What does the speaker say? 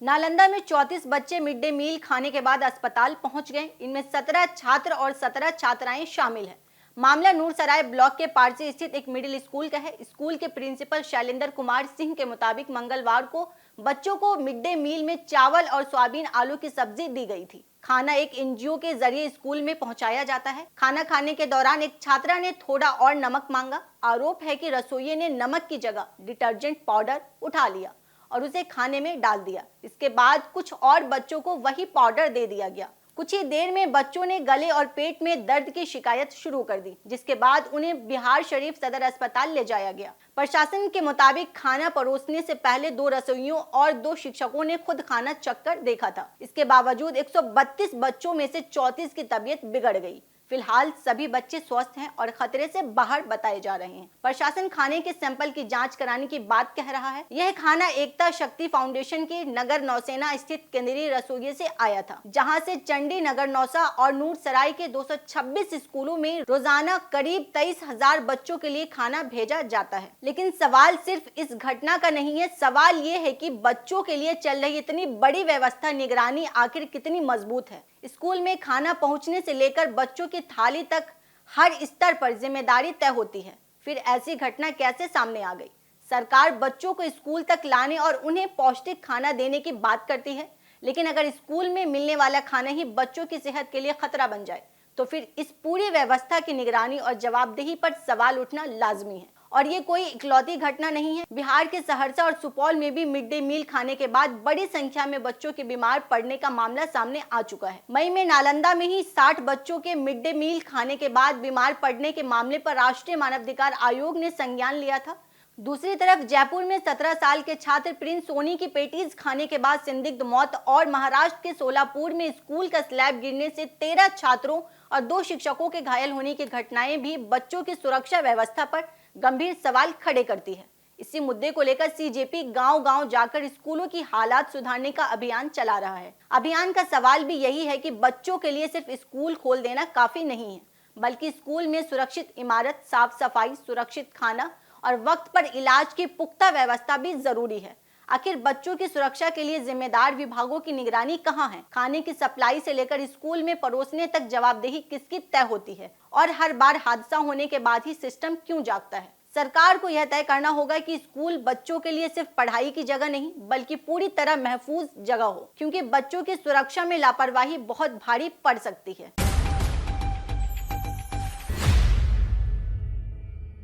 नालंदा में 34 बच्चे mid day meal खाने के बाद अस्पताल पहुंच गए। इनमें 17 छात्र और 17 छात्राएं शामिल हैं। मामला नूरसराय ब्लॉक के पारसी स्थित एक मिडिल स्कूल का है। स्कूल के प्रिंसिपल शैलेंद्र कुमार सिंह के मुताबिक मंगलवार को बच्चों को मिड डे मील में चावल और सोयाबीन आलू की सब्जी दी गई थी। खाना एक एनजीओ के जरिए स्कूल में पहुंचाया जाता है। खाना खाने के दौरान एक छात्रा ने थोड़ा और नमक मांगा। आरोप है कि रसोइये ने नमक की जगह डिटर्जेंट पाउडर उठा लिया और उसे खाने में डाल दिया। इसके बाद कुछ और बच्चों को वही पाउडर दे दिया गया। कुछ ही देर में बच्चों ने गले और पेट में दर्द की शिकायत शुरू कर दी, जिसके बाद उन्हें बिहार शरीफ सदर अस्पताल ले जाया गया। प्रशासन के मुताबिक खाना परोसने से पहले 2 रसोइयों और 2 शिक्षकों ने खुद खाना चखकर देखा था। इसके बावजूद 132 बच्चों में से 34 की तबीयत बिगड़ गई। फिलहाल सभी बच्चे स्वस्थ हैं और खतरे से बाहर बताए जा रहे हैं। प्रशासन खाने के सैंपल की जांच कराने की बात कह रहा है। यह खाना एकता शक्ति फाउंडेशन के नगर नौसेना स्थित केंद्रीय रसोई से आया था, जहां से चंडी नगर नौसा और नूरसराय के 226 स्कूलों में रोजाना करीब 23,000 बच्चों के लिए खाना भेजा जाता है। लेकिन सवाल सिर्फ इस घटना का नहीं है। सवाल ये है कि बच्चों के लिए चल रही इतनी बड़ी व्यवस्था निगरानी आखिर कितनी मजबूत है। स्कूल में खाना पहुंचने से लेकर बच्चों की थाली तक हर स्तर पर जिम्मेदारी तय होती है। फिर ऐसी घटना कैसे सामने आ गई? सरकार बच्चों को स्कूल तक लाने और उन्हें पौष्टिक खाना देने की बात करती है, लेकिन अगर स्कूल में मिलने वाला खाना ही बच्चों की सेहत के लिए खतरा बन जाए तो फिर इस पूरी व्यवस्था की निगरानी और जवाबदेही पर सवाल उठना लाजमी है। और ये कोई इकलौती घटना नहीं है। बिहार के सहरसा और सुपौल में भी मिड डे मील खाने के बाद बड़ी संख्या में बच्चों के बीमार पड़ने का मामला सामने आ चुका है। मई में नालंदा में ही 60 बच्चों के मिड डे मील खाने के बाद बीमार पड़ने के मामले पर राष्ट्रीय मानवाधिकार आयोग ने संज्ञान लिया था। दूसरी तरफ जयपुर में 17 साल के छात्र प्रिंस सोनी की पेटीज खाने के बाद संदिग्ध मौत और महाराष्ट्र के सोलापुर में स्कूल का स्लैब गिरने से 13 छात्रों और 2 शिक्षकों के घायल होने की घटनाएं भी बच्चों की सुरक्षा व्यवस्था पर गंभीर सवाल खड़े करती है। इसी मुद्दे को लेकर सीजेपी गांव-गांव जाकर स्कूलों की हालात सुधारने का अभियान चला रहा है। अभियान का सवाल भी यही है कि बच्चों के लिए सिर्फ स्कूल खोल देना काफी नहीं है, बल्कि स्कूल में सुरक्षित इमारत, साफ सफाई, सुरक्षित खाना और वक्त पर इलाज की पुख्ता व्यवस्था भी जरूरी है। आखिर बच्चों की सुरक्षा के लिए जिम्मेदार विभागों की निगरानी कहाँ है? खाने की सप्लाई से लेकर स्कूल में परोसने तक जवाबदेही किसकी तय होती है? और हर बार हादसा होने के बाद ही सिस्टम क्यों जागता है? सरकार को यह तय करना होगा कि स्कूल बच्चों के लिए सिर्फ पढ़ाई की जगह नहीं, बल्कि पूरी तरह महफूज जगह हो, क्योंकि बच्चों की सुरक्षा में लापरवाही बहुत भारी पड़ सकती है।